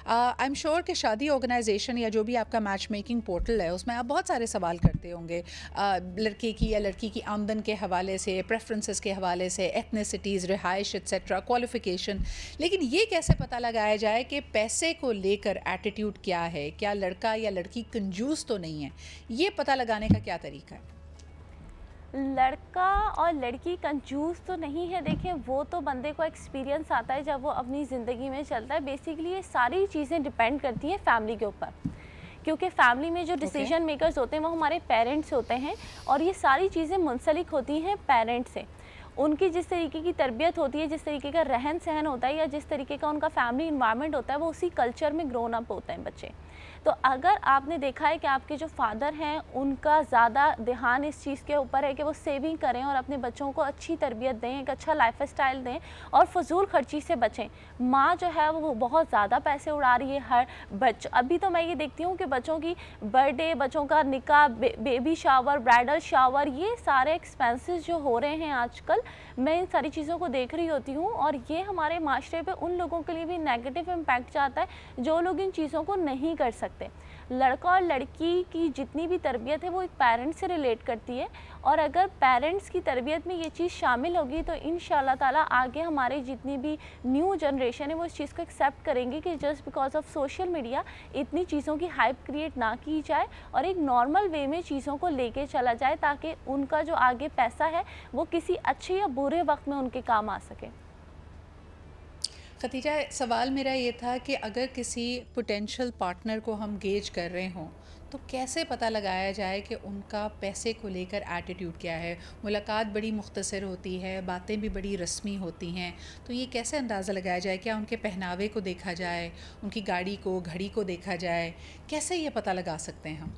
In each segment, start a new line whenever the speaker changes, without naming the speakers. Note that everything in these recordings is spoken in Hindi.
आई एम श्योर कि शादी ऑर्गेनाइजेशन या जो भी आपका मैच मेकिंग पोर्टल है उसमें आप बहुत सारे सवाल करते होंगे, लड़के की या लड़की की आमदन के हवाले से, प्रेफरेंसेस के हवाले से, एथनिसिटीज़, रिहाइश एट्सेट्रा, क्वालिफ़िकेशन। लेकिन ये कैसे पता लगाया जाए कि पैसे को लेकर एटीट्यूड क्या है, क्या लड़का या लड़की कंजूस तो नहीं है? ये पता लगाने का क्या तरीका है?
लड़का और लड़की कंजूस तो नहीं है, देखिए वो तो बंदे को एक्सपीरियंस आता है जब वो अपनी ज़िंदगी में चलता है। बेसिकली ये सारी चीज़ें डिपेंड करती हैं फैमिली के ऊपर, क्योंकि फैमिली में जो डिसीजन मेकर्स होते हैं वो हमारे पेरेंट्स होते हैं, और ये सारी चीज़ें मुंसलिक होती हैं पेरेंट्स से। उनकी जिस तरीके की तरबियत होती है, जिस तरीके का रहन सहन होता है, या जिस तरीके का उनका फैमिली इन्वायरमेंट होता है, वो उसी कल्चर में ग्रोन अप होते हैं बच्चे। तो अगर आपने देखा है कि आपके जो फादर हैं उनका ज़्यादा ध्यान इस चीज़ के ऊपर है कि वो सेविंग करें और अपने बच्चों को अच्छी तरबियत दें, एक अच्छा लाइफस्टाइल दें और फजूल खर्ची से बचें। माँ जो है वो बहुत ज़्यादा पैसे उड़ा रही है हर अभी तो मैं ये देखती हूँ कि बच्चों की बर्थडे, बच्चों का निकाह, बेबी शावर, ब्राइडल शावर, ये सारे एक्सपेंसेस जो हो रहे हैं आजकल, मैं इन सारी चीज़ों को देख रही होती हूँ, और ये हमारे माशरे पे उन लोगों के लिए भी नेगेटिव इम्पैक्ट जाता है जो लोग इन चीज़ों को नहीं कर सकते। लड़का और लड़की की जितनी भी तरबियत है वो एक पेरेंट्स से रिलेट करती है, और अगर पेरेंट्स की तरबियत में ये चीज़ शामिल होगी तो इंशाल्लाह ताला आगे हमारी जितनी भी न्यू जनरेशन है वो इस चीज़ को एक्सेप्ट करेंगे कि just because of social media इतनी चीज़ों की हाइप क्रिएट ना की जाए और एक नॉर्मल वे में चीज़ों को लेके चला जाए, ताकि उनका जो आगे पैसा है वो किसी अच्छे या बुरे वक्त में उनके काम आ सके।
खतीजा, सवाल मेरा ये था कि अगर किसी पोटेंशियल पार्टनर को हम गेज कर रहे हों तो कैसे पता लगाया जाए कि उनका पैसे को लेकर एटीट्यूड क्या है? मुलाकात बड़ी मुख्तसर होती है, बातें भी बड़ी रस्मी होती हैं, तो ये कैसे अंदाज़ा लगाया जाए? क्या उनके पहनावे को देखा जाए, उनकी गाड़ी को, घड़ी को देखा जाए? कैसे ये पता लगा सकते हैं हम?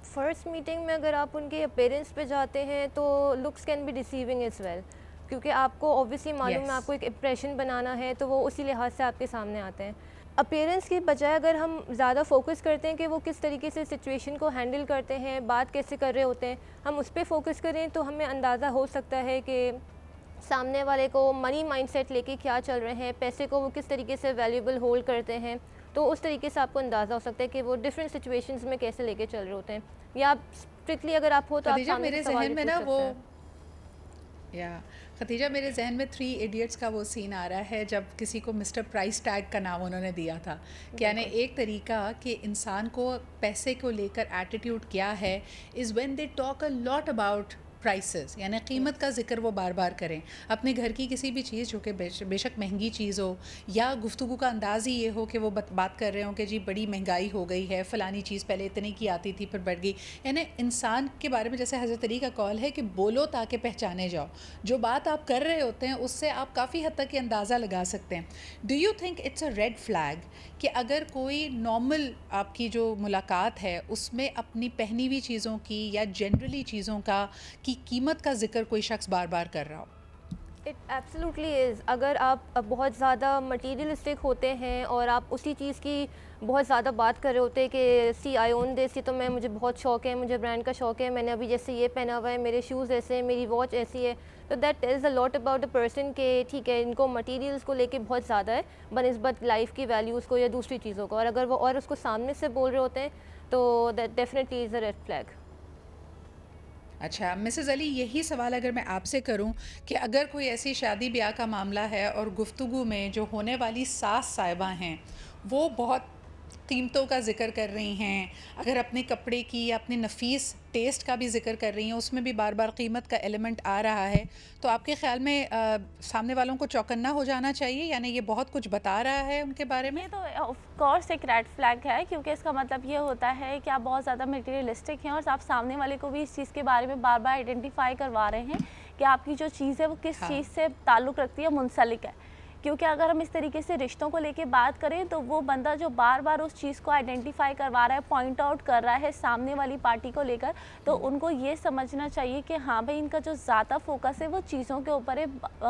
फ़र्स्ट मीटिंग में अगर आप उनके अपीयरेंस पे जाते हैं तो looks can be deceiving as well, क्योंकि आपको ऑब्वियसली मालूम है आपको एक इम्प्रेशन बनाना है, तो वो उसी लिहाज से आपके सामने आते हैं। अपीयरेंस की बजाय अगर हम ज़्यादा फोकस करते हैं कि वो किस तरीके से सिचुएशन को हैंडल करते हैं, बात कैसे कर रहे होते हैं, हम उस पर फोकस करें तो हमें अंदाज़ा हो सकता है कि सामने वाले को मनी माइंडसेट लेके क्या चल रहे हैं, पैसे को वो किस तरीके से वैल्यूएबल होल्ड करते हैं। तो उस तरीके से आपको अंदाज़ा हो सकता है कि वो डिफरेंट सिचुएशंस में कैसे लेके चल रहे होते हैं, या आप स्ट्रिक्टली अगर आप हो तो आप सामने
मेरे
से सवाल
जहन में
भी
ना
पूछ
वो
सकते हैं।
या खतीजा, मेरे जहन में थ्री इडियट्स का वो सीन आ रहा है जब किसी को मिस्टर प्राइस टैग का नाम उन्होंने दिया था कि यानी एक तरीका कि इंसान को पैसे को लेकर एटीट्यूड क्या है is when they talk a lot about prices, यानी कीमत का जिक्र वो बार बार करें। अपने घर की किसी भी चीज़ जो कि बेशक महंगी चीज़ हो, या गुफ्तगू का अंदाज़ ही ये हो कि वो बात कर रहे हो कि जी बड़ी महंगाई हो गई है, फ़लानी चीज़ पहले इतने की आती थी फिर बढ़ गई। यानी इंसान के बारे में जैसे हज़रत अली का कॉल है कि बोलो ताकि पहचाने जाओ। जो बात आप कर रहे होते हैं उससे आप काफ़ी हद तक ये अंदाज़ा लगा सकते हैं। Do you think it's a red flag कि अगर कोई नॉर्मल आपकी जो मुलाकात है उसमें अपनी पहनी हुई चीज़ों की या जनरली चीज़ों की कीमत का जिक्र कोई शख्स बार बार कर रहा हो?
It absolutely is. अगर आप बहुत ज़्यादा मटीरियलिस्टिक होते हैं और आप उसी चीज़ की बहुत ज़्यादा बात कर रहे होते हैं कि सी आई ओन दिस, ये तो मैं, मुझे बहुत शौक़ है, मुझे ब्रांड का शौक़ है, मैंने अभी जैसे ये पहना हुआ है, मेरे शूज़ ऐसे हैं, मेरी वॉच ऐसी है, तो that is a lot about a person के ठीक है इनको मटीरियल्स को लेके बहुत ज़्यादा है बनिस्बत लाइफ की वैल्यूज़ को या दूसरी चीज़ों को, और अगर वो और उसको सामने से बोल रहे होते हैं तो that definitely is a red flag.
अच्छा मिसेज़ अली, यही सवाल अगर मैं आपसे करूं कि अगर कोई ऐसी शादी ब्याह का मामला है और गुफ्तगू में जो होने वाली सास साहिबा हैं वो बहुत कीमतों का जिक्र कर रही हैं, अगर अपने कपड़े की या अपने नफीस टेस्ट का भी जिक्र कर रही हैं, उसमें भी बार बार कीमत का एलिमेंट आ रहा है, तो आपके ख्याल में सामने वालों को चौकन्ना हो जाना चाहिए? यानी ये बहुत कुछ बता रहा है उनके बारे में?
ये तो ऑफ कोर्स एक रेड फ्लैग है, क्योंकि इसका मतलब ये होता है कि आप बहुत ज़्यादा मटेरियलिस्टिक हैं और आप सामने वाले को भी इस चीज़ के बारे में बार बार आइडेंटिफाई करवा रहे हैं कि आपकी जो चीज़ है वो किस
हाँ।
चीज़ से ताल्लुक़ रखती है, मुंसलिक है। क्योंकि अगर हम इस तरीके से रिश्तों को लेके बात करें तो वो बंदा जो बार बार उस चीज़ को आइडेंटिफाई करवा रहा है, पॉइंट आउट कर रहा है सामने वाली पार्टी को लेकर, तो उनको ये समझना चाहिए कि हाँ भाई, इनका जो ज़्यादा फोकस है वो चीज़ों के ऊपर है।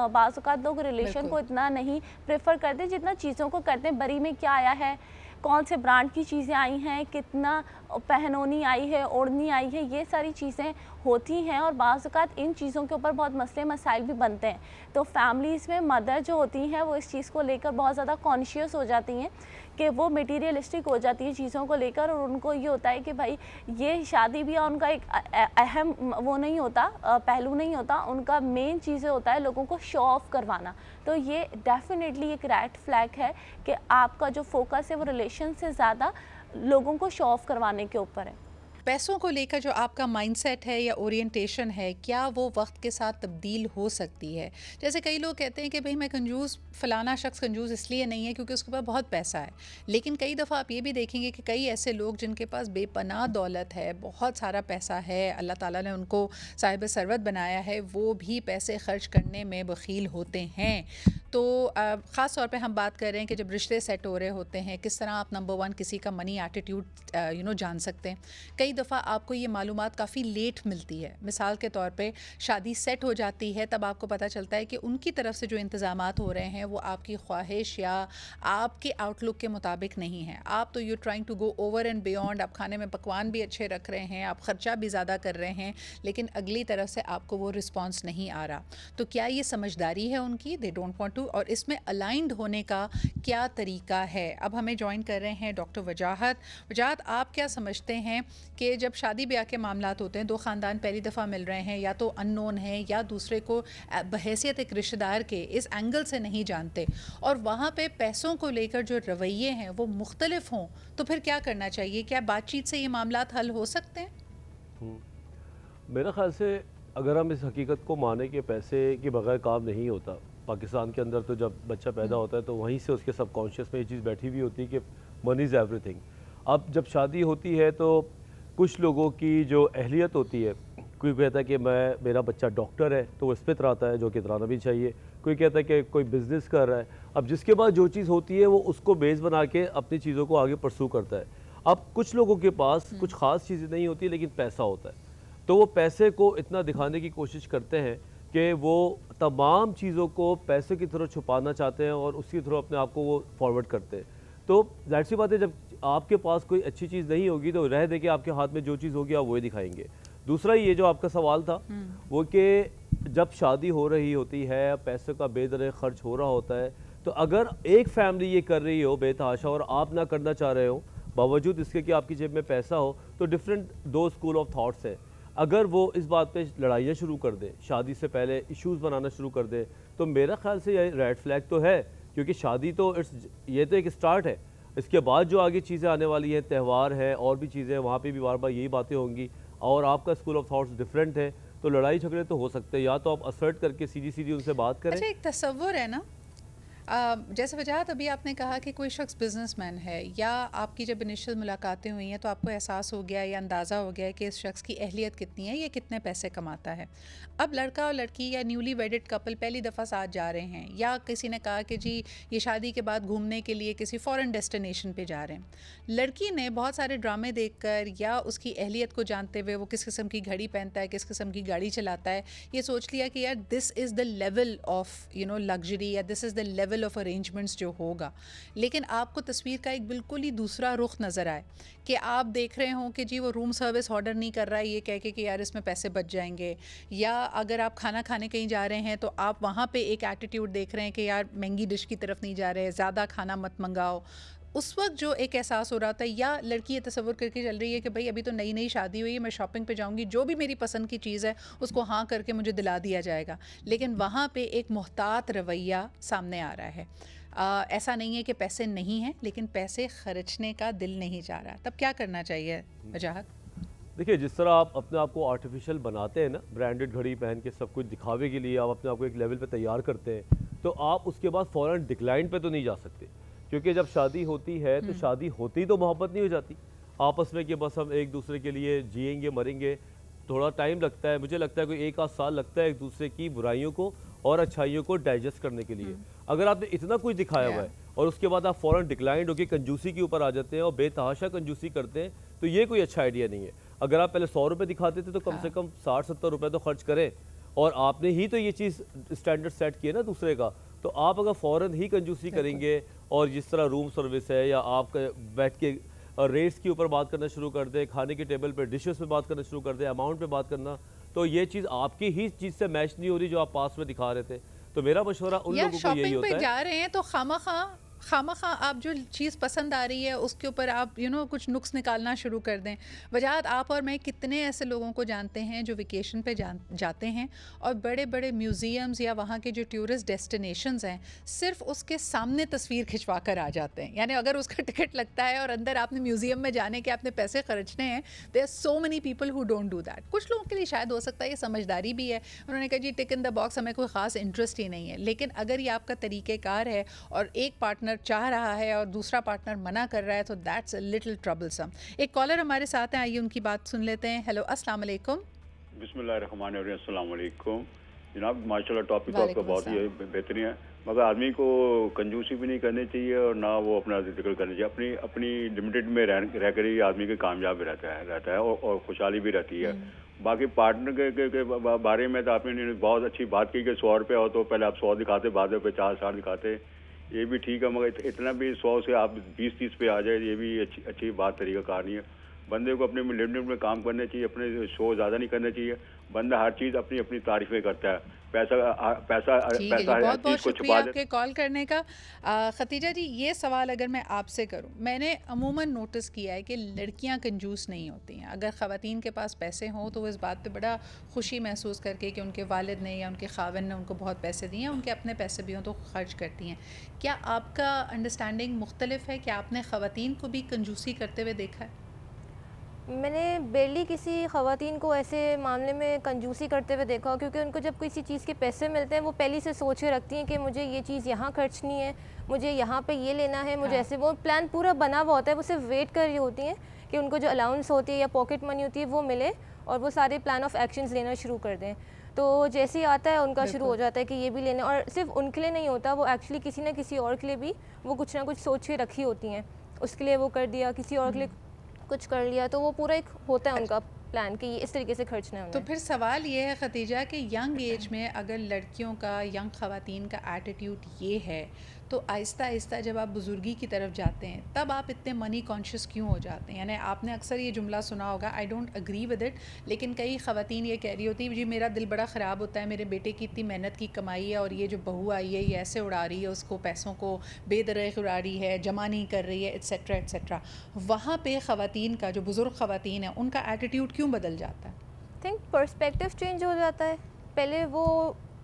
बाज़ औक़ात लोग रिलेशन को इतना नहीं प्रेफर करते जितना चीज़ों को करते हैं। बरी में क्या आया है, कौन से ब्रांड की चीज़ें आई हैं, कितना पहनोनी आई है, ओढ़नी आई है, ये सारी चीज़ें होती हैं और बाज़ औक़ात इन चीज़ों के ऊपर बहुत मसले मसाइल भी बनते हैं। तो फैमिलीज़ में मदर जो होती हैं वो इस चीज़ को लेकर बहुत ज़्यादा कॉन्शियस हो जाती हैं कि वो मटीरियलिस्टिक हो जाती है चीज़ों को लेकर, और उनको ये होता है कि भाई ये शादी ब्याह उनका एक अहम वो नहीं होता, पहलू नहीं होता, उनका मेन चीज़ें होता है लोगों को शो ऑफ करवाना। तो ये डेफिनेटली एक रेड फ्लैग है कि आपका जो फोकस है वो रिलेशन से ज़्यादा लोगों को शो ऑफ करवाने के ऊपर है।
पैसों को लेकर जो आपका माइंडसेट है या ओरिएंटेशन है, क्या वो वक्त के साथ तब्दील हो सकती है? जैसे कई लोग कहते हैं कि भाई मैं कंजूस, फ़लाना शख्स कंजूस इसलिए नहीं है क्योंकि उसके पास बहुत पैसा है। लेकिन कई दफ़ा आप ये भी देखेंगे कि कई ऐसे लोग जिनके पास बेपनाह दौलत है, बहुत सारा पैसा है, अल्लाह ताला ने उनको साहिब सरवत बनाया है, वो भी पैसे खर्च करने में बख़ील होते हैं। तो ख़ास तौर पे हम बात कर रहे हैं कि जब रिश्ते सेट हो रहे होते हैं, किस तरह आप नंबर 1 किसी का मनी एटीट्यूड जान सकते हैं। कई दफ़ा आपको ये मालूमात काफ़ी लेट मिलती है। मिसाल के तौर पे शादी सेट हो जाती है, तब आपको पता चलता है कि उनकी तरफ से जो इंतज़ामात हो रहे हैं वो आपकी ख्वाहिश या आपके आउटलुक के मुताबिक नहीं है। आप तो you trying to go over and beyond, आप खाने में पकवान भी अच्छे रख रहे हैं, आप ख़र्चा भी ज़्यादा कर रहे हैं, लेकिन अगली तरफ से आपको वो रिस्पॉन्स नहीं आ रहा। तो क्या ये समझदारी है उनकी, दे डोंट वांट टू, और इसमें अलाइंड होने का क्या तरीका है? अब हमें ज्वाइन कर रहे हैं डॉक्टर वजाहत। वजाहत, आप क्या समझते हैं कि जब शादी ब्याह के मामलात होते हैं, दो ख़ानदान पहली दफ़ा मिल रहे हैं, या तो अननोन है या दूसरे को बहैसियत एक रिश्तेदार के इस एंगल से नहीं जानते, और वहाँ पे पैसों को लेकर जो रवैये हैं वो मुख्तलिफ हों, तो फिर क्या करना चाहिए? क्या बातचीत से ये मामलात हल हो सकते हैं?
मेरा ख़्याल से अगर हम इस हकीकत को माने कि पैसे के बगैर काम नहीं होता, पाकिस्तान के अंदर तो जब बच्चा पैदा होता है तो वहीं से उसके सबकॉन्शियस में ये चीज़ बैठी हुई होती है कि मनी इज़ एवरीथिंग। अब जब शादी होती है तो कुछ लोगों की जो अहलियत होती है, कोई कहता है कि मेरा बच्चा डॉक्टर है तो वो इस पे इतराता है, जो कि इतराना भी चाहिए। कोई कहता है कि कोई बिज़नेस कर रहा है। अब जिसके बाद जो चीज़ होती है वो उसको बेस बना के अपनी चीज़ों को आगे परसू करता है। अब कुछ लोगों के पास कुछ ख़ास चीज़ें नहीं होती लेकिन पैसा होता है, तो वो पैसे को इतना दिखाने की कोशिश करते हैं कि वो तमाम चीज़ों को पैसे की तरह छुपाना चाहते हैं और उसकी तरह अपने आप को वो फॉरवर्ड करते हैं। तो ज़ाहिर सी बात है, जब आपके पास कोई अच्छी चीज़ नहीं होगी तो रह दे के आपके हाथ में जो चीज़ होगी आप वही दिखाएंगे। दूसरा ये जो आपका सवाल था वो कि जब शादी हो रही होती है, पैसे का बेदरे खर्च हो रहा होता है, तो अगर एक फैमिली ये कर रही हो बेतहाशा और आप ना करना चाह रहे हो, बावजूद इसके कि आपकी जेब में पैसा हो, तो डिफरेंट दो स्कूल ऑफ थाट्स है। अगर वो इस बात पे लड़ाइयाँ शुरू कर दे, शादी से पहले इश्यूज़ बनाना शुरू कर दे, तो मेरा ख्याल से ये रेड फ्लैग तो है, क्योंकि शादी तो ये तो एक स्टार्ट है। इसके बाद जो आगे चीज़ें आने वाली हैं, त्यौहार है और भी चीज़ें, वहाँ पे भी बार बार यही बातें होंगी और आपका स्कूल ऑफ थॉट्स डिफरेंट है, तो लड़ाई झगड़े तो हो सकते हैं। या तो आप असर्ट करके सीधी सीधी उनसे बात करें।
अच्छा, एक तसव्वुर है ना, जैसे वजाहत अभी आपने कहा कि कोई शख्स बिजनेसमैन है, या आपकी जब इनिशियल मुलाकातें हुई हैं तो आपको एहसास हो गया या अंदाज़ा हो गया कि इस शख्स की अहलियत कितनी है, ये कितने पैसे कमाता है। अब लड़का और लड़की या न्यूली वेडिड कपल पहली दफ़ा साथ जा रहे हैं, या किसी ने कहा कि जी ये शादी के बाद घूमने के लिए किसी फ़ॉरेन डेस्टिनेशन पे जा रहे हैं। लड़की ने बहुत सारे ड्रामे देखकर या उसकी अहलियत को जानते हुए, वो किस किस्म की घड़ी पहनता है, किस किस्म की गाड़ी चलाता है, ये सोच लिया कि यार this is the level of luxury, या this is the level of arrangements जो होगा। लेकिन आपको तस्वीर का एक बिल्कुल ही दूसरा रुख नज़र आए कि आप देख रहे हो कि जी वो रूम सर्विस ऑर्डर नहीं कर रहा है ये कह के कि यार इसमें पैसे बच जाएंगे, या अगर आप खाना खाने कहीं जा रहे हैं तो आप वहाँ पे एक एटीट्यूड देख रहे हैं कि यार महंगी डिश की तरफ नहीं जा रहे, ज़्यादा खाना मत मंगाओ। उस वक्त जो एक एहसास हो रहा था, या लड़की ये तसव्वुर करके चल रही है कि भाई अभी तो नई नई शादी हुई है, मैं शॉपिंग पे जाऊंगी, जो भी मेरी पसंद की चीज़ है उसको हाँ करके मुझे दिला दिया जाएगा, लेकिन वहाँ पे एक मोहतात रवैया सामने आ रहा है। ऐसा नहीं है कि पैसे नहीं हैं, लेकिन पैसे खर्चने का दिल नहीं चाह रहा, तब क्या करना चाहिए वजाहत?
देखिए, जिस तरह आप अपने आप को आर्टिफिशियल बनाते हैं ना, ब्रांडेड घड़ी पहन के सब कुछ दिखावे के लिए आप अपने आप को एक लेवल पे तैयार करते हैं, तो आप उसके बाद फ़ौरन डिक्लाइन पे तो नहीं जा सकते, क्योंकि जब शादी होती है तो शादी होती तो मोहब्बत नहीं हो जाती आपस में कि बस हम एक दूसरे के लिए जिएंगे मरेंगे। थोड़ा टाइम लगता है, मुझे लगता है कोई 1 आध साल लगता है एक दूसरे की बुराइयों को और अच्छाइयों को डाइजेस्ट करने के लिए। अगर आपने इतना कुछ दिखाया हुआ है और उसके बाद आप फ़ौरन डिक्लाइंड होकर कंजूसी के ऊपर आ जाते हैं और बेतहाशा कंजूसी करते हैं, तो ये कोई अच्छा आइडिया नहीं है। अगर आप पहले 100 रुपये दिखाते थे तो कम से कम 60-70 रुपये तो खर्च करें, और आपने ही तो ये चीज़ स्टैंडर्ड सेट किया ना दूसरे का, तो आप अगर फ़ौरन ही कंजूसी करेंगे और जिस तरह रूम सर्विस है या आप बैठ के रेट्स के ऊपर बात करना शुरू कर दें, खाने के टेबल पे डिशेस पे बात करना शुरू कर दें, अमाउंट पे बात करना तो ये चीज़ आपकी ही चीज़ से मैच नहीं हो रही जो आप पास में दिखा रहे थे। तो मेरा मशवरा उन लोगों को यही होता है,
शॉपिंग पे जा रहे हैं तो खामखा आप जो चीज़ पसंद आ रही है उसके ऊपर आप कुछ नुक्स निकालना शुरू कर दें। वजाहत आप और मैं कितने ऐसे लोगों को जानते हैं जो वेकेशन पे जाते हैं और बड़े बड़े म्यूज़ियम्स या वहाँ के जो टूरिस्ट डेस्टिनेशंस हैं सिर्फ उसके सामने तस्वीर खिंचवा कर आ जाते हैं। यानी अगर उसका टिकट लगता है और अंदर आपने म्यूज़ियम में जाने के आपने पैसे खर्चने हैं, there are so many people who don't do that. कुछ लोगों के लिए शायद हो सकता है ये समझदारी भी है, उन्होंने कहा जी टिक इन द बॉक्स, हमें कोई ख़ास इंटरेस्ट ही नहीं है। लेकिन अगर ये आपका तरीक़ेकार है और एक पार्टनर चाह रहा है और दूसरा पार्टनर मना कर रहा है तो दैट्स अ लिटिल ट्रबलसम। एक कॉलर हमारे साथ हैं, आइए उनकी बात सुन लेते हैं। हेलो, अस्सलाम वालेकुम।
बिस्मिल्लाहिर्रहमानिर्रहीम, अस्सलाम वालेकुम जनाब। माशाल्लाह टॉपिक तो आपका बहुत ही बेहतरीन है, मगर आदमी को कंजूसी भी नहीं करनी चाहिए और ना वो अपना जिक्र करना चाहिए। अपनी अपनी लिमिटेड में रह कर ही आदमी के कामयाब रहता है और खुशहाली भी रहती है। बाकी पार्टनर के बारे में तो आपने बहुत अच्छी बात की कि 100 रुपये हो तो पहले आप 100 दिखाते, बाद में 50-60 दिखाते, ये भी ठीक है, मगर इतना भी 100 से आप 20-30 पे आ जाए ये भी अच्छी बात तरीक़ाकार नहीं है। बंदे को अपने लिमिट में काम करना चाहिए, अपने शो ज़्यादा नहीं करना चाहिए। बंदा हर चीज़ अपनी अपनी तारीफ़ें करता है, पैसा
बहुत बहुत शुक्रिया आपके कॉल करने का। खतीजा जी, ये सवाल अगर मैं आपसे करूं, मैंने अमूमन नोटिस किया है कि लड़कियां कंजूस नहीं होती हैं। अगर ख़वातीन के पास पैसे हों तो वो इस बात पे बड़ा खुशी महसूस करके कि उनके वालिद ने या उनके खावन ने उनको बहुत पैसे दिए हैं, उनके अपने पैसे भी हों तो खर्च करती हैं। क्या आपका अंडरस्टैंडिंग मुख्तलिफ है? क्या आपने ख़वातीन को भी कंजूसी करते हुए देखा है?
मैंने बेरली किसी ख़वातीन को ऐसे मामले में कंजूसी करते हुए देखा, क्योंकि उनको जब किसी चीज़ के पैसे मिलते हैं वो पहले से सोच के रखती हैं कि मुझे ये चीज़ यहाँ खर्चनी है, मुझे यहाँ पे ये लेना है, मुझे ऐसे, वो प्लान पूरा बना हुआ होता है। वो सिर्फ वेट कर रही होती हैं कि उनको जो अलाउंस होती है या पॉकेट मनी होती है वो मिले और वो सारे प्लान ऑफ एक्शंस लेना शुरू कर दें। तो जैसे ही आता है उनका शुरू हो जाता है कि ये भी लेना, और सिर्फ उनके लिए नहीं होता, वो एक्चुअली किसी न किसी और के लिए भी वो कुछ ना कुछ सोच के रखी होती हैं, उसके लिए वो कर दिया, किसी और के लिए कुछ कर लिया, तो वो पूरा एक होता है उनका प्लान कि इस तरीके से खर्चना है।
तो फिर सवाल ये है खतीजा कि यंग एज में अगर लड़कियों का, यंग ख़वातीन का एटीट्यूड ये है तो आहिस्ता आहिस्ता जब आप बुज़ुर्गी की तरफ जाते हैं तब आप इतने मनी कॉन्शियस क्यों हो जाते हैं? यानी आपने अक्सर ये जुमला सुना होगा, I don't agree with it, लेकिन कई ख़वातीन ये कह रही होती जी मेरा दिल बड़ा ख़राब होता है, मेरे बेटे की इतनी मेहनत की कमाई है और ये जो बहू आई है ये ऐसे उड़ा रही है, उसको पैसों को बेदरग़ उड़ा रही है, जमा नहीं कर रही है, एट्सेट्रा एट्सेट्रा। वहाँ पर ख़वातीन का, जो बुज़ुर्ग ख़वातीन है, उनका एटीट्यूड क्यों बदल जाता है?
थिंक पर्सपेक्टिव चेंज हो जाता है। पहले वो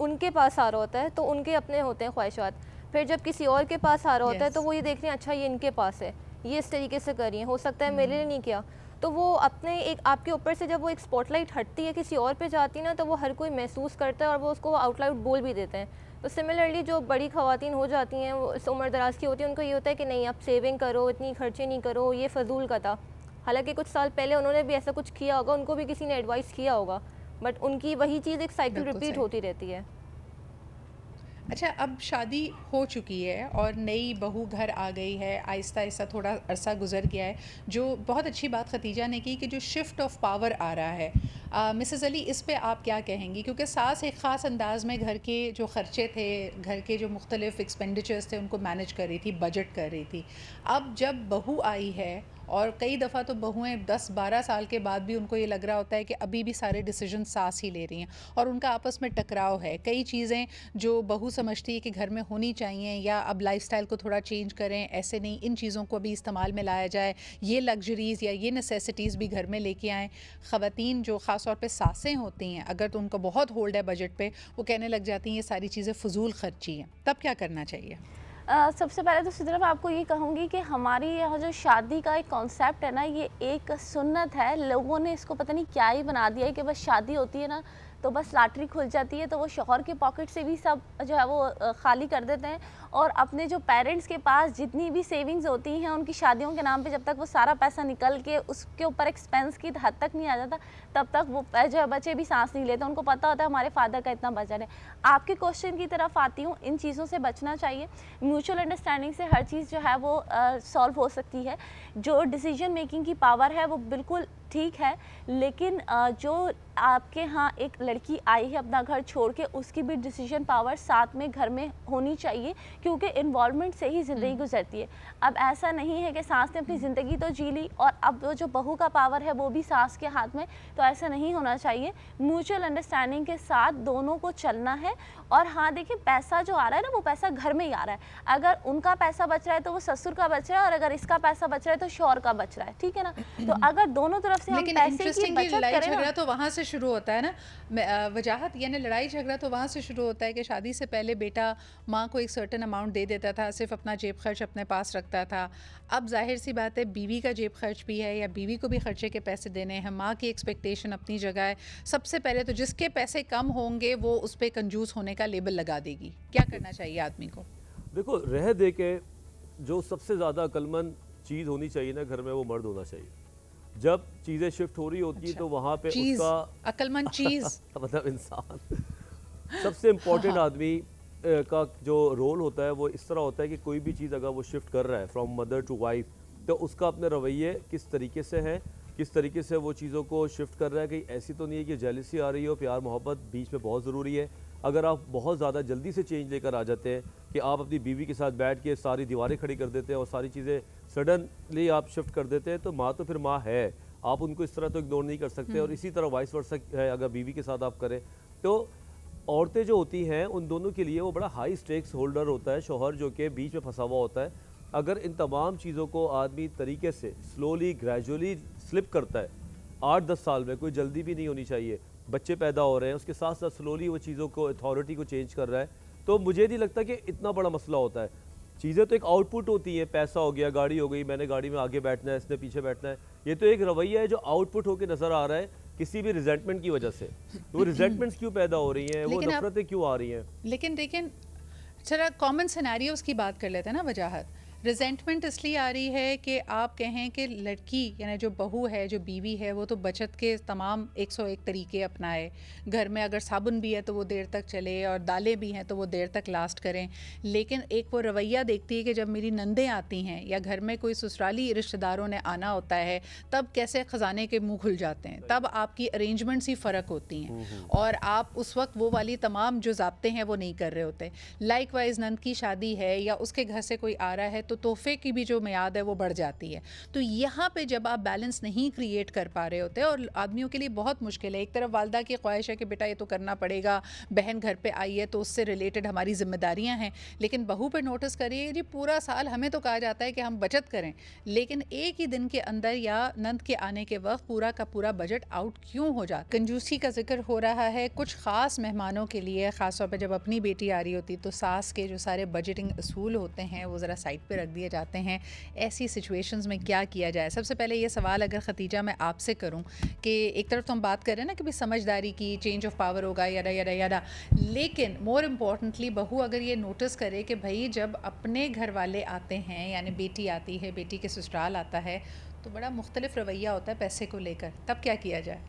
उनके पास आ रहा होता है तो उनके अपने होते हैं ख्वाहिशात, फिर जब किसी और के पास आ रहा होता है तो वो ये देख रहे हैं अच्छा ये इनके पास है, ये इस तरीके से कर रही है, हो सकता है मेरे लिए नहीं किया। तो वो अपने एक आपके ऊपर से जब वो एक स्पॉटलाइट हटती है किसी और पे जाती है ना, तो वो हर कोई महसूस करता है और वो उसको आउट लाउड बोल भी देते हैं। तो सिमिलरली जो बड़ी ख़वातीन हो जाती हैं, वो उम्र दराज की होती है, उनको ये होता है कि नहीं आप सेविंग करो, इतनी खर्चे नहीं करो, ये फजूल का था। हालांकि कुछ साल पहले उन्होंने भी ऐसा कुछ किया होगा, उनको भी किसी ने एडवाइस किया होगा, बट उनकी वही चीज़ एक साइकिल रिपीट होती रहती है।
अच्छा, अब शादी हो चुकी है और नई बहू घर आ गई है, आहिस्ता आहिस्ता थोड़ा अरसा गुजर गया है, जो बहुत अच्छी बात खतीजा ने की कि जो शिफ्ट ऑफ पावर आ रहा है। मिसेस अली, इस पे आप क्या कहेंगी? क्योंकि सास एक ख़ास अंदाज़ में घर के जो ख़र्चे थे, घर के जो मुख्तलिफ़ एक्सपेंडिचर्स थे उनको मैनेज कर रही थी, बजट कर रही थी। अब जब बहू आई है और कई दफ़ा तो बहुएं 10-12 साल के बाद भी उनको ये लग रहा होता है कि अभी भी सारे डिसीजन सास ही ले रही हैं और उनका आपस में टकराव है। कई चीज़ें जो बहू समझती है कि घर में होनी चाहिए या अब लाइफस्टाइल को थोड़ा चेंज करें, ऐसे नहीं, इन चीज़ों को भी इस्तेमाल में लाया जाए, ये लग्जरीज़ या ये नेसेसिटीज़ भी घर में लेके आएँ। ख़वातीन जो ख़ास तौर पे सासें होती हैं, अगर तो उनका बहुत होल्ड है बजट पे, वो कहने लग जाती हैं ये सारी चीज़ें फ़ुजूल खर्ची हैं, तब क्या करना चाहिए?
सबसे पहले तो सिद्रा मैं आपको ये कहूँगी कि हमारी यहाँ जो शादी का एक कॉन्सेप्ट है ना, ये एक सुन्नत है। लोगों ने इसको पता नहीं क्या ही बना दिया है कि बस शादी होती है ना तो बस लॉटरी खुल जाती है, तो वो शौहर के पॉकेट से भी सब जो है वो खाली कर देते हैं और अपने जो पेरेंट्स के पास जितनी भी सेविंग्स होती हैं उनकी शादियों के नाम पे जब तक वो सारा पैसा निकल के उसके ऊपर एक्सपेंस की हद तक नहीं आ जाता, तब तक वो जो है बच्चे भी सांस नहीं लेते। उनको पता होता है हमारे फादर का इतना बजट है। आपके क्वेश्चन की तरफ आती हूँ, इन चीज़ों से बचना चाहिए। म्यूचुअल अंडरस्टैंडिंग से हर चीज़ जो है वो सॉल्व हो सकती है। जो डिसीजन मेकिंग की पावर है वो बिल्कुल ठीक है, लेकिन जो आपके यहाँ एक लड़की आई है अपना घर छोड़ के, उसकी भी डिसीजन पावर साथ में घर में होनी चाहिए, क्योंकि इन्वॉल्वमेंट से ही ज़िंदगी गुजरती है। अब ऐसा नहीं है कि सास ने अपनी ज़िंदगी तो जी ली और अब वो जो बहू का पावर है वो भी सास के हाथ में, तो ऐसा नहीं होना चाहिए। म्यूचुअल अंडरस्टैंडिंग के साथ दोनों को चलना है। और हाँ देखिए, पैसा जो आ रहा है ना, वो पैसा घर में ही आ रहा है। अगर उनका पैसा बच रहा है तो वो ससुर का बच रहा है, और अगर इसका पैसा बच रहा है तो शौहर का बच रहा है, ठीक है ना। तो अगर दोनों तरफ से हम पैसे की बचत करें ना,
तो वहाँ से शुरू होता है ना वजाहत, यानी लड़ाई झगड़ा तो वहाँ से शुरू होता है कि शादी से पहले बेटा माँ को एक सर्टेन अमाउंट दे देता था, सिर्फ अपना जेब खर्च अपने पास रखता था। अब जाहिर सी बात है बीवी का जेब खर्च भी है, या बीवी को भी खर्चे के पैसे देने हैं। माँ की एक्सपेक्टेशन अपनी जगह है। सबसे पहले तो जिसके पैसे कम होंगे वो उस पर कंजूस होने का लेबल लगा देगी। क्या करना चाहिए आदमी को?
देखो, रह दे के जो सबसे ज़्यादा अक्लमंद चीज़ होनी चाहिए ना घर में, वो मर्द होना चाहिए। जब चीज़ें शिफ्ट हो रही होती है तो वहाँ पे उसका
अक्लमंद चीज़
मतलब इंसान सबसे इम्पोर्टेंट आदमी का जो रोल होता है वो इस तरह होता है कि कोई भी चीज़ अगर वो शिफ्ट कर रहा है फ्रॉम मदर टू वाइफ, तो उसका अपने रवैये किस तरीके से है, किस तरीके से वो चीज़ों को शिफ्ट कर रहा है। कहीं ऐसी तो नहीं है कि जेलसी आ रही हो, प्यार मोहब्बत बीच में बहुत ज़रूरी है। अगर आप बहुत ज़्यादा जल्दी से चेंज लेकर आ जाते हैं कि आप अपनी बीवी के साथ बैठ के सारी दीवारें खड़ी कर देते हैं और सारी चीज़ें सडनली आप शिफ्ट कर देते हैं, तो माँ तो फिर माँ है, आप उनको इस तरह तो इग्नोर नहीं कर सकते। और इसी तरह वाइस वर्सा है, अगर बीवी के साथ आप करें तो औरतें जो होती हैं उन दोनों के लिए वो बड़ा हाई स्टेक्स होल्डर होता है, शौहर जो कि बीच में फंसा हुआ होता है। अगर इन तमाम चीज़ों को आदमी तरीके से स्लोली ग्रेजुअली स्लिप करता है, 8-10 साल में, कोई जल्दी भी नहीं होनी चाहिए, बच्चे पैदा हो रहे हैं, उसके साथ साथ स्लोली वो चीज़ों को, अथॉरिटी को चेंज कर रहा है, तो मुझे नहीं लगता कि इतना बड़ा मसला होता है। चीज़ें तो एक आउटपुट होती हैं, पैसा हो गया, गाड़ी हो गई, मैंने गाड़ी में आगे बैठना है, इसने पीछे बैठना है, ये तो एक रवैया है जो आउटपुट होकर नज़र आ रहा है किसी भी रिजेंटमेंट की वजह से। वो रिजेंटमेंट्स क्यों पैदा हो रही हैं, वो नफरतें क्यों आ रही हैं?
लेकिन चला कॉमन सिनेरियोस की बात कर लेते हैं ना। वजाहत रिजेंटमेंट इसलिए आ रही है कि आप कहें कि लड़की यानी जो बहू है, जो बीवी है, वो तो बचत के तमाम 101 तरीके अपनाए। घर में अगर साबुन भी है तो वो देर तक चले, और दालें भी हैं तो वो देर तक लास्ट करें। लेकिन एक वो रवैया देखती है कि जब मेरी नंदें आती हैं या घर में कोई ससुराली रिश्तेदारों ने आना होता है, तब कैसे ख़जाने के मुंह खुल जाते हैं, तब आपकी अरेंजमेंट्स ही फ़र्क होती हैं और आप उस वक्त वो वाली तमाम जो ज़ाब्ते हैं वो नहीं कर रहे होते। लाइकवाइज नंद की शादी है या उसके घर से कोई आ रहा है तो तोहफे की भी जो मियाद है वो बढ़ जाती है। तो यहाँ पे जब आप बैलेंस नहीं क्रिएट कर पा रहे होते, और आदमियों के लिए बहुत मुश्किल है। एक तरफ वालदा की ख्वाहिश है कि बेटा ये तो करना पड़ेगा, बहन घर पे आई है तो उससे रिलेटेड हमारी जिम्मेदारियाँ हैं, लेकिन बहू पे नोटिस करिए जी पूरा साल हमें तो कहा जाता है कि हम बचत करें, लेकिन एक ही दिन के अंदर या नंद के आने के वक्त पूरा का पूरा बजट आउट क्यों हो जाता। कंजूसी का जिक्र हो रहा है कुछ ख़ास मेहमानों के लिए, ख़ासतौर पर जब अपनी बेटी आ रही होती तो सास के जो सारे बजटिंग असूल होते हैं वो ज़रा साइड पर रख दिए जाते हैं। ऐसी सिचुएशंस में क्या किया जाए? सबसे पहले ये सवाल अगर खतीजा मैं आपसे करूं कि एक तरफ तो हम बात कर रहे हैं ना कि भाई समझदारी की, चेंज ऑफ पावर होगा, यादा यादा यादा, लेकिन मोर इम्पॉर्टेंटली बहू अगर ये नोटिस करे कि भाई जब अपने घर वाले आते हैं, यानी बेटी आती है, बेटी के ससुराल आता है, तो बड़ा मुख्तलिफ रवैया होता है पैसे को लेकर, तब क्या किया जाए?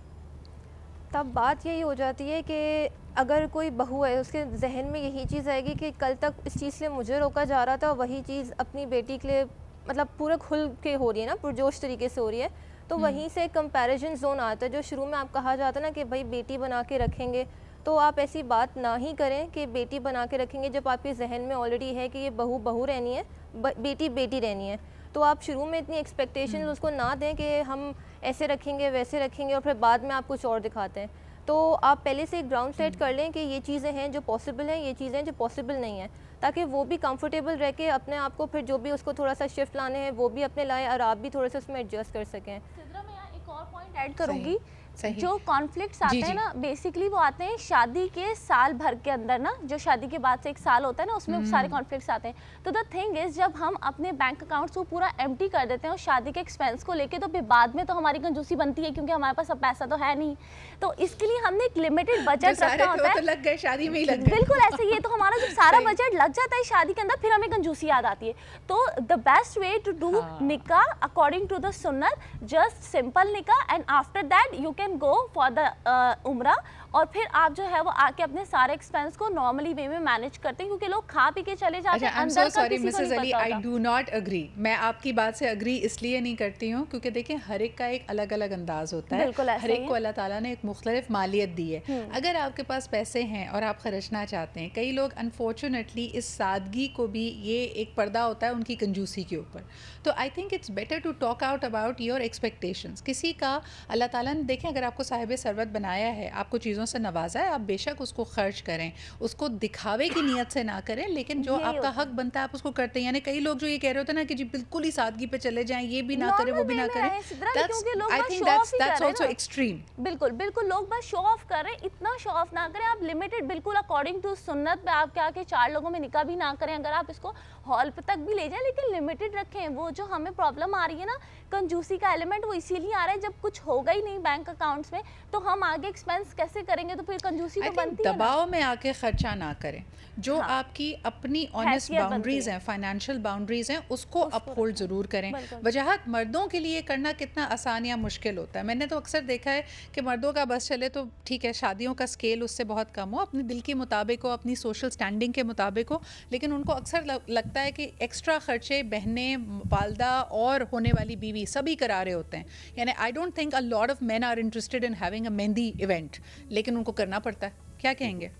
तब बात यही हो जाती है कि अगर कोई बहू है उसके जहन में यही चीज़ आएगी कि कल तक इस चीज़ से मुझे रोका जा रहा था, वही चीज़ अपनी बेटी के लिए मतलब पूरा खुल के हो रही है ना, पुरजोश तरीके से हो रही है, तो वहीं से कंपैरिजन जोन आता है। जो शुरू में आप कहा जाता है ना कि भाई बेटी बना के रखेंगे, तो आप ऐसी बात ना ही करें कि बेटी बना के रखेंगे जब आपके जहन में ऑलरेडी है कि ये बहू बहू रहनी है, बेटी बेटी रहनी है। तो आप शुरू में इतनी एक्सपेक्टेशन उसको ना दें कि हम ऐसे रखेंगे वैसे रखेंगे और फिर बाद में आप कुछ और दिखाते हैं। तो आप पहले से एक ग्राउंड सेट कर लें कि ये चीज़ें हैं जो पॉसिबल हैं, ये चीज़ें हैं जो पॉसिबल नहीं हैं, ताकि वो भी कंफर्टेबल रह के अपने आप को फिर जो भी उसको थोड़ा सा शिफ्ट लाने हैं वो भी अपने लाएं और आप भी थोड़े से उसमें एडजस्ट कर सकें।
सिद्रा, मैं यहाँ एक और पॉइंट ऐड करूँगी। जो कॉन्फ्लिक्ट्स आते हैं ना, बेसिकली वो आते हैं शादी के साल भर के अंदर ना, जो शादी के बाद से एक साल होता है ना, उसमें सारे कॉन्फ्लिक्ट्स आते हैं। तो द थिंग इज, जब हम अपने बैंक अकाउंट्स को पूरा एम्प्टी कर देते हैं और शादी के एक्सपेंस को लेके, तो फिर बाद में तो हमारी कंजूसी बनती है क्योंकि हमारे पास अब पैसा तो है नहीं। तो इसके लिए हमने एक लिमिटेड बजट रखा होता है।
तो लग गए शादी में ही लग गए।
बिल्कुल ऐसे ही है। तो हमारा जब सारा बजट लग जाता है शादी के अंदर, फिर हमें कंजूसी याद आती है। तो the best way to do निकाह अकॉर्डिंग टू द सुन्नत, जस्ट सिंपल निकाह, and after that you can can go for the उम्रा, और फिर आप जो है वो आके अपने सारे एक्सपेंस को नॉर्मली वे में मैनेज करते हैं, क्योंकि लोग खा पी के चले जाते हैं।
I am so sorry Mrs Ali, I do not agree. मैं आपकी बात से अग्री इसलिए नहीं करती हूँ क्योंकि देखिए हर एक का एक अलग अलग अंदाज होता है, हर एक को अल्लाह ताला ने एक मुख्तलिफ मालियत दी है। अगर आपके पास पैसे हैं और आप खर्चना चाहते हैं, कई लोग अनफॉर्चुनेटली इस सादगी को भी, ये एक पर्दा होता है उनकी कंजूसी के ऊपर। तो I think it's better to talk out about your expectations. किसी का अल्लाह ताला ने देखें अगर आपको साहिब सरवत बनाया है, आपको चीज़ों से नवाजा है, आप बेशक उसको खर्च करें, उसको दिखावे की नीयत से ना करें, लेकिन जो आपका हक बनता है आप उसको करते हैं। यानी कई लोग जो ये कह रहे होते हैं ना कि जी बिल्कुल ही सादगी पे चले जाएं, ये भी ना करें वो भी ना करें, I think that's also extreme.
बिल्कुल बिल्कुल, लोग बस शो ऑफ कर रहे हैं, इतना शो ऑफ ना करें। आप लिमिटेड बिल्कुल अकॉर्डिंग टू सुन्नत पे आप क्या के 4 लोगों में निकाह भी ना करें, अगर आप इसको हॉल पे तक भी ले जाएं, लेकिन लिमिटेड रखें। वो जो हमें प्रॉब्लम आ रही है ना कंजूसी का एलिमेंट, वो इसीलिए आ रहा है जब कुछ होगा ही नहीं बैंक अकाउंट्स में, तो हम आगे एक्सपेंस कैसे करेंगे, तो फिर कंजूसी तो बनती है।
दबाव में आके खर्चा ना करें, जो आपकी अपनी ऑनेस्ट बाउंड्रीज हैं, फाइनेंशियल बाउंड्रीज हैं, उसको अपहोल्ड ज़रूर करें। वजाहत मर्दों के लिए करना कितना आसान या मुश्किल होता है। मैंने तो अक्सर देखा है कि मर्दों का बस चले तो ठीक है, शादियों का स्केल उससे बहुत कम हो, अपने दिल के मुताबिक हो, अपनी सोशल स्टैंडिंग के मुताबिक हो, लेकिन उनको अक्सर लगता है कि एक्स्ट्रा खर्चे बहनें, वालदा और होने वाली बीवी सभी करा रहे होते हैं। यानी I don't think a lot of men are interested in having a mehndi event, लेकिन उनको करना पड़ता है। क्या कहेंगे?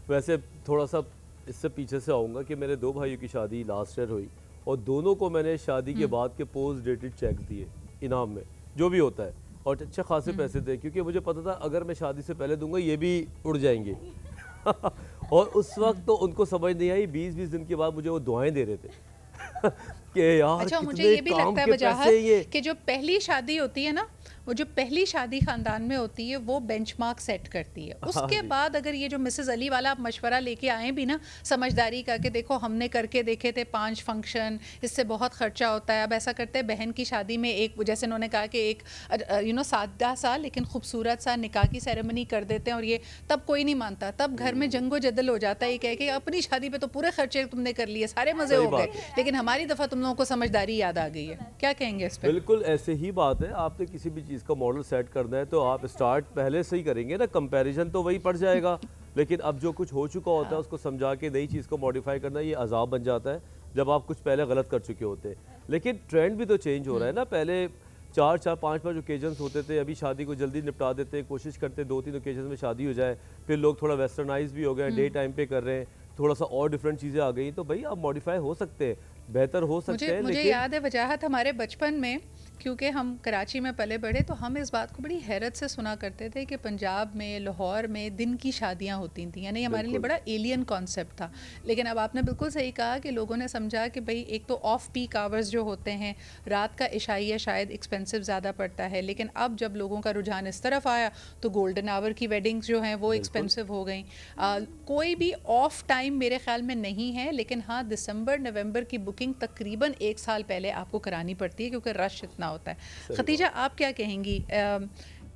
वैसे थोड़ा सा इससे पीछे से आऊँगा कि मेरे 2 भाइयों की शादी लास्ट ईयर हुई और दोनों को मैंने शादी के बाद के पोस्ट डेटेड चेक्स दिए इनाम में, जो भी होता है, और अच्छे खासे पैसे थे, क्योंकि मुझे पता था अगर मैं शादी से पहले दूंगा ये भी उड़ जाएंगे। और उस वक्त तो उनको समझ नहीं आई, 20-20 दिन के बाद मुझे वो दुआएं दे रहे थे कि यार
अच्छा, मुझे ये भी लगता है वजाहत कि जो पहली शादी होती है ना, वो जो पहली शादी ख़ानदान में होती है वो बेंचमार्क सेट करती है। उसके बाद अगर ये जो मिसेस अली वाला आप मशवरा लेके आए भी ना समझदारी का कि देखो हमने करके देखे थे 5 फंक्शन, इससे बहुत ख़र्चा होता है, अब ऐसा करते हैं बहन की शादी में एक, जैसे उन्होंने कहा कि एक सादा सा लेकिन खूबसूरत सा निकाह की सेरेमनी कर देते हैं, और ये तब कोई नहीं मानता, तब घर में जंगो जदल हो जाता है। ये कह के अपनी शादी पे तो पूरे खर्चे तुमने कर लिए, सारे मज़े हो गए, लेकिन हमारी दफ़ा तुम लोगों को समझदारी याद आ गई है। क्या कहेंगे इस पर?
बिल्कुल ऐसे ही बात है। आपने किसी भी चीज़ का मॉडल सेट करना है तो आप स्टार्ट पहले से ही करेंगे ना, कंपैरिजन तो वही पड़ जाएगा, लेकिन अब जो कुछ हो चुका होता है उसको समझा के नई चीज़ को मॉडिफाई करना ये अजाब बन जाता है जब आप कुछ पहले गलत कर चुके होते हैं। लेकिन ट्रेंड भी तो चेंज हो रहा है ना, पहले 4-4, 5-5 ओकेजन्स होते थे, अभी शादी को जल्दी निपटा देते हैं, कोशिश करते हैं 2-3 ओकेजन में शादी हो जाए, फिर लोग थोड़ा वेस्टर्नाइज भी हो गए, डे टाइम पे कर रहे हैं, थोड़ा सा और डिफरेंट चीज़ें आ गई, तो भाई आप मॉडिफाई हो सकते हैं, बेहतर हो सकते हैं।
मुझे याद है वजाहत हमारे बचपन में, क्योंकि हम कराची में पले बढ़े, तो हम इस बात को बड़ी हैरत से सुना करते थे कि पंजाब में, लाहौर में दिन की शादियां होती थी, यानी हमारे लिए बड़ा एलियन कॉन्सेप्ट था। लेकिन अब आपने बिल्कुल सही कहा कि लोगों ने समझा कि भाई एक तो ऑफ पीक आवर्स जो होते हैं, रात का इशाइया शायद एक्सपेंसिव ज़्यादा पड़ता है, लेकिन अब जब लोगों का रुझान इस तरफ आया तो गोल्डन आवर की वेडिंग्स जो हैं वो एक्सपेंसिव हो गई। कोई भी ऑफ टाइम मेरे ख्याल में नहीं है, लेकिन हाँ दिसंबर नवंबर की बुकिंग तकरीबन 1 साल पहले आपको करानी पड़ती है क्योंकि रश इतना होता है। खतीजा आप क्या कहेंगी,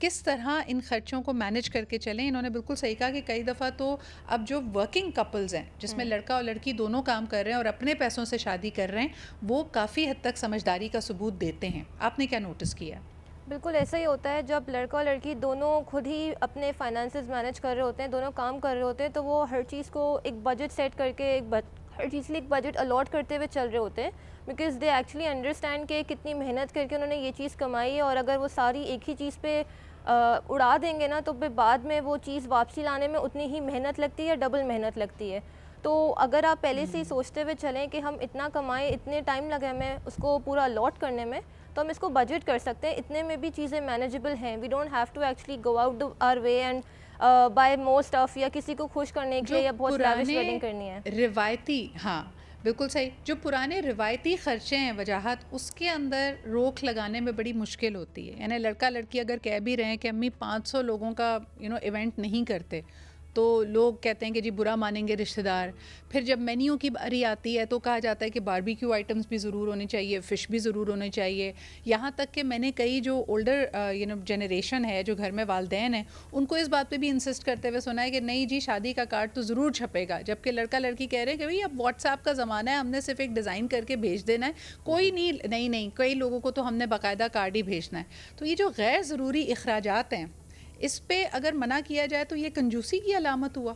किस तरह इन खर्चों को मैनेज करके चलें? इन्होंने बिल्कुल सही कहा कि कई दफ़ा तो अब जो वर्किंग कपल्स हैं जिसमें लड़का और लड़की दोनों काम कर रहे हैं और अपने पैसों से शादी कर रहे हैं, वो काफ़ी हद तक समझदारी का सबूत देते हैं। आपने क्या नोटिस किया?
बिल्कुल ऐसा ही होता है, जब लड़का और लड़की दोनों खुद ही अपने फाइनेंसेस मैनेज कर रहे होते हैं, दोनों काम कर रहे होते हैं, तो वो हर चीज़ को एक बजट सेट करके हर चीज़ के लिए एक बजट अलॉट करते हुए चल रहे होते हैं, बिकॉज दे एक्चुअली अंडरस्टैंड कि कितनी मेहनत करके उन्होंने ये चीज़ कमाई है, और अगर वो सारी एक ही चीज़ पे उड़ा देंगे ना, तो फिर बाद में वो चीज़ वापसी लाने में उतनी ही मेहनत लगती है, डबल मेहनत लगती है। तो अगर आप पहले से ही सोचते हुए चलें कि हम इतना कमाएं, इतने टाइम लगे हमें उसको पूरा अलॉट करने में, तो हम इसको बजट कर सकते हैं, इतने में भी चीज़ें मैनेजेबल हैं। We don't have to actually go out our way and buy more stuff, या किसी को खुश करने के लिए या बहुत लैविश वेडिंग करनी है।
रिवायती, हाँ बिल्कुल सही, जो पुराने रिवायती खर्चे हैं वजाहत, उसके अंदर रोक लगाने में बड़ी मुश्किल होती है। यानी लड़का लड़की अगर कह भी रहे हैं कि अम्मी 500 लोगों का इवेंट नहीं करते, तो लोग कहते हैं कि जी बुरा मानेंगे रिश्तेदार। फिर जब मेन्यू की बारी आती है तो कहा जाता है कि बारबेक्यू आइटम्स भी ज़रूर होने चाहिए, फ़िश भी ज़रूर होने चाहिए। यहाँ तक कि मैंने कई जो ओल्डर जनरेशन है, जो घर में वालदैन हैं, उनको इस बात पे भी इंसिस्ट करते हुए सुना है कि नहीं जी शादी का कार्ड तो ज़रूर छपेगा, जबकि लड़का लड़की कह रहे हैं कि भाई अब व्हाट्सएप का ज़माना है, हमने सिर्फ एक डिज़ाइन करके भेज देना है, कोई नहीं कई लोगों को तो हमने बाकायदा कार्ड ही भेजना है। तो ये जो गैर ज़रूरी अखराजात हैं, इस पे अगर मना किया जाए तो ये कंजूसी की अलामत हुआ।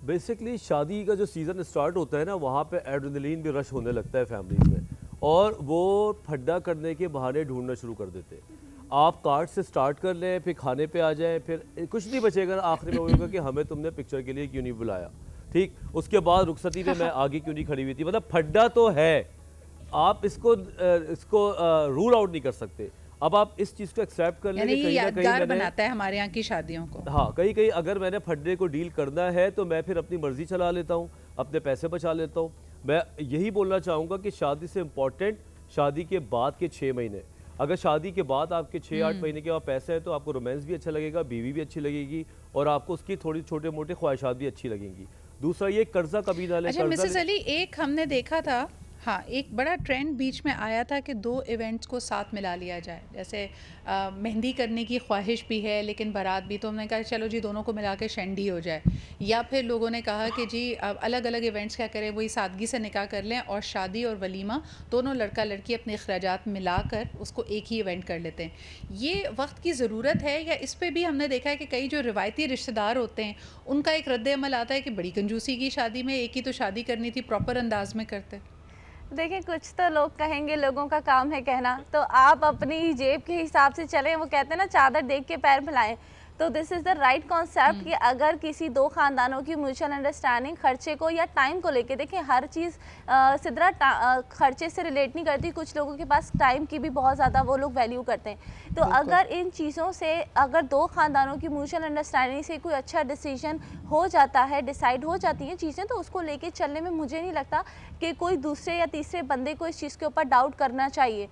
बेसिकली शादी का जो सीज़न स्टार्ट होता है ना, वहाँ पे एड्रेनलिन भी रश होने लगता है फैमिलीज में, और वो फड्डा करने के बहाने ढूंढना शुरू कर देते हैं। आप कार्ड से स्टार्ट कर लें, फिर खाने पे आ जाएं, फिर कुछ नहीं बचेगा, आखिरी में होगा कि हमें तुमने पिक्चर के लिए क्यों नहीं बुलाया, ठीक। उसके बाद रुखसती में मैं आगे क्यों नहीं खड़ी हुई थी। मतलब फड्डा तो है, आप इसको रूल आउट नहीं कर सकते। अब आप इस चीज़ को एक्सेप्ट कर लें, कहीं ना कहीं
बनाता है हमारे यहाँ की शादियों को।
हाँ, कहीं अगर मैंने फड्डे को डील करना है तो मैं फिर अपनी मर्जी चला लेता हूँ, अपने पैसे बचा लेता हूँ। मैं यही बोलना चाहूँगा कि शादी से इम्पोर्टेंट शादी के बाद के 6 महीने। अगर शादी के बाद आपके 6-8 महीने के बाद पैसे हैं तो आपको रोमांस भी अच्छा लगेगा, बीवी भी अच्छी लगेगी, और आपको उसकी थोड़ी छोटे मोटे ख्वाहिशात भी अच्छी लगेंगी। दूसरा ये कर्जा कभी ना लें।
अच्छा मिसेस अली, एक हमने देखा था, हाँ, एक बड़ा ट्रेंड बीच में आया था कि 2 इवेंट्स को साथ मिला लिया जाए। जैसे मेहंदी करने की ख्वाहिश भी है लेकिन बारात भी, तो हमने कहा चलो जी दोनों को मिला के शेंडी हो जाए। या फिर लोगों ने कहा कि जी अब अलग अलग इवेंट्स क्या करें, वही सादगी से निकाह कर लें और शादी और वलीमा दोनों लड़का लड़की अपने अखराजात मिलाकर उसको एक ही इवेंट कर लेते हैं। ये वक्त की ज़रूरत है, या इस पर भी हमने देखा है कि कई जो रिवायती रिश्तेदार होते हैं उनका एक रद्द अमल आता है कि बड़ी कंजूसी की शादी में, एक ही तो शादी करनी थी, प्रॉपर अंदाज में करते।
देखिए, कुछ तो लोग कहेंगे, लोगों का काम है कहना, तो आप अपनी जेब के हिसाब से चलें। वो कहते हैं ना, चादर देख के पैर फैलाएं। तो this is the right concept कि अगर किसी 2 ख़ानदानों की म्यूचुअल अंडरस्टैंडिंग खर्चे को या टाइम को लेके, देखिए हर चीज़ सिर्फ खर्चे से रिलेट नहीं करती। कुछ लोगों के पास टाइम की भी बहुत ज़्यादा वो लोग वैल्यू करते हैं। तो अगर इन चीज़ों से, अगर 2 ख़ानदानों की म्यूचुअल अंडरस्टैंडिंग से कोई अच्छा डिसीजन हो जाता है, डिसाइड हो जाती हैं चीज़ें, तो उसको लेके चलने में मुझे नहीं लगता कि कोई दूसरे या तीसरे बंदे को इस चीज़ के ऊपर डाउट करना चाहिए।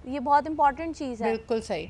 ये बहुत इंपॉर्टेंट चीज़ है।
बिल्कुल सही।